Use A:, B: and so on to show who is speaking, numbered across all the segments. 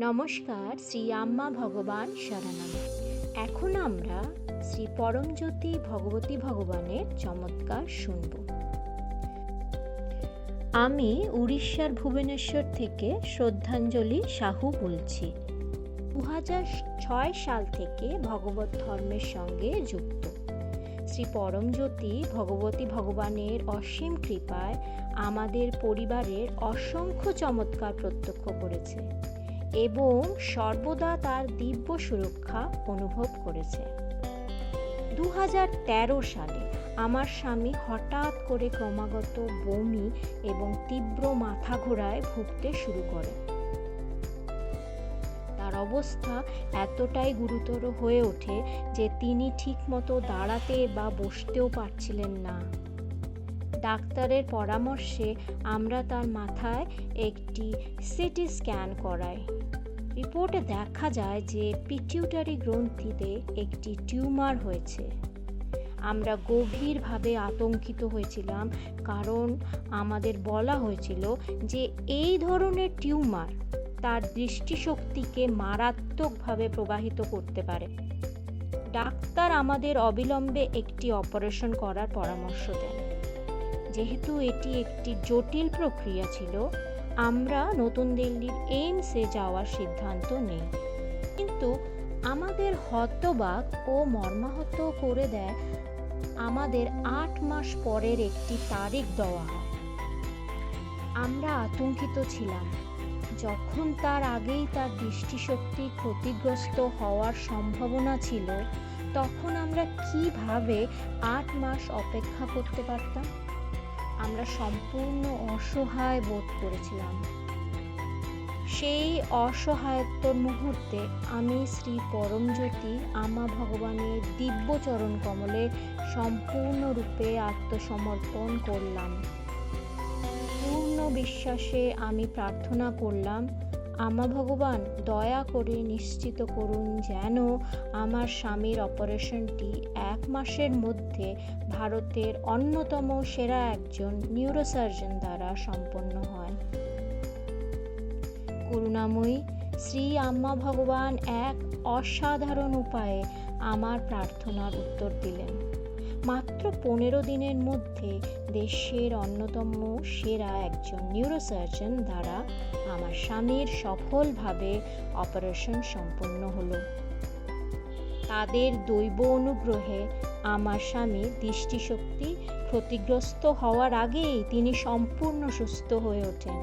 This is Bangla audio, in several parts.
A: নমস্কার, শ্রী আম্মা ভগবান শরণম। এখন আমরা শ্রী পরমজ্যোতি ভগবতী ভগবানের চমৎকার শুনব। আমি উড়িষ্যার ভুবনেশ্বর থেকে শ্রদ্ধাঞ্জলি সাহু বলছি। 2006 সাল থেকে ভগবত ধর্মের সঙ্গে যুক্ত। শ্রী পরমজ্যোতি ভগবতী ভগবানের অসীম কৃপায় আমাদের পরিবারের অসংখ্য চমৎকার প্রত্যক্ষ করেছে এবং সর্বদা তার দিব্য সুরক্ষা অনুভব করেছে। 2013 সালে আমার স্বামী হঠাৎ করে ক্রমাগত বমি এবং তীব্র মাথা ঘোরায় ভুগতে শুরু করে। তার অবস্থা এতটাই গুরুতর হয়ে ওঠে যে তিনি ঠিকমতো দাঁড়াতে বা বসতেও পারছিলেন না। ডাক্তারের পরামর্শে আমরা তার মাথায় একটি সিটি স্ক্যান করাই। রিপোর্টে দেখা যায় যে পিটিউটারি গ্রন্থিতে একটি টিউমার হয়েছে। আমরা গভীরভাবে আতঙ্কিত হয়েছিলাম, কারণ আমাদের বলা হয়েছিল যে এই ধরনের টিউমার তার দৃষ্টিশক্তিকে মারাত্মকভাবে প্রভাবিত করতে পারে। ডাক্তার আমাদের অবিলম্বে একটি অপারেশন করার পরামর্শ দেন। যেহেতু এটি একটি জটিল প্রক্রিয়া ছিল, আমরা নতুন দিল্লির এইমসে যাওয়ার সিদ্ধান্ত নেই। কিন্তু আমাদের হতবাক ও মর্মাহত করে দেয় আমাদের 8 মাস পরের একটি তারিখ দেওয়া হয়। আমরা আতঙ্কিত ছিলাম। যখন তার আগেই তার দৃষ্টিশক্তি ক্ষতিগ্রস্ত হওয়ার সম্ভাবনা ছিল, তখন আমরা কিভাবে 8 মাস অপেক্ষা করতে পারতাম? আমরা সম্পূর্ণ অসহায় বোধ করেছিলাম। সেই অসহায়ত্বর মুহূর্তে আমি শ্রী পরমজ্যোতি আম্মা ভগবানের দিব্য চরণ কমলে সম্পূর্ণরূপে আত্মসমর্পণ করলাম। পূর্ণ বিশ্বাসে আমি প্রার্থনা করলাম, আম্মা ভগবান দয়া করে নিশ্চিত করুন যেন আমার স্বামীর অপারেশনটি 1 মাসের মধ্যে ভারতের অন্যতম সেরা একজন নিউরোসার্জন দ্বারা সম্পন্ন হয়। করুণাময়ী শ্রী আম্মা ভগবান এক অসাধারণ উপায়ে আমার প্রার্থনার উত্তর দিলেন। মাত্র 15 দিনের মধ্যে দেশের অন্যতম সেরা একজন নিউরোসার্জন দ্বারা আমার স্বামীর সফলভাবে অপারেশন সম্পন্ন হলো। তাদের দৈব অনুগ্রহে আমার স্বামী দৃষ্টিশক্তি ক্ষতিগ্রস্ত হওয়ার আগেই তিনি সম্পূর্ণ সুস্থ হয়ে ওঠেন।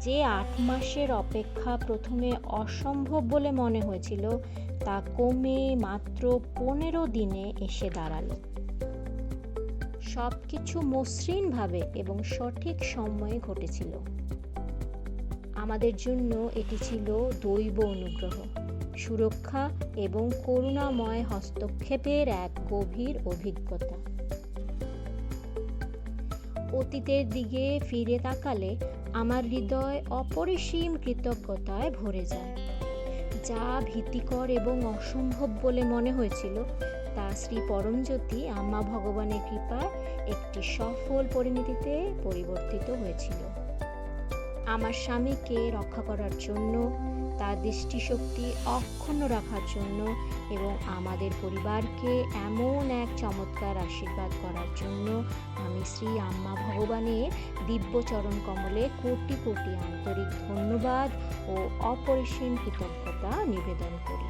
A: যে 8 মাসের অপেক্ষা প্রথমে অসম্ভব বলে মনে হয়েছিল, তা কমে মাত্র 15 দিনে এসে দাঁড়ালো। সবকিছু মসৃণভাবে এবং সঠিক সময়ে ঘটেছিল। আমাদের জন্য এটি ছিল দৈব অনুগ্রহ, সুরক্ষা এবং করুণাময় হস্তক্ষেপের এক গভীর অভিজ্ঞতা। অতীতের দিকে ফিরে তাকালে আমার হৃদয় অপরিসীম কৃতজ্ঞতায় ভরে যায়। যা ভীতিকর এবং অসম্ভব বলে মনে হয়েছিল, তা শ্রী পরমজ্যোতি আম্মা ভগবানের কৃপায় একটি সফল পরিণতিতে পরিবর্তিত হয়েছিল। আমার স্বামীকে রক্ষা করার জন্য, তার দৃষ্টিশক্তি অক্ষুণ্ণ রাখার জন্য এবং আমাদের পরিবারকে এমন এক চমৎকার আশীর্বাদ করার জন্য আমি শ্রী আম্মা ভগবানের দিব্য চরণ কমলে কোটি কোটি আন্তরিক ধন্যবাদ ও অপরিসীম কৃতজ্ঞতা নিবেদন করি।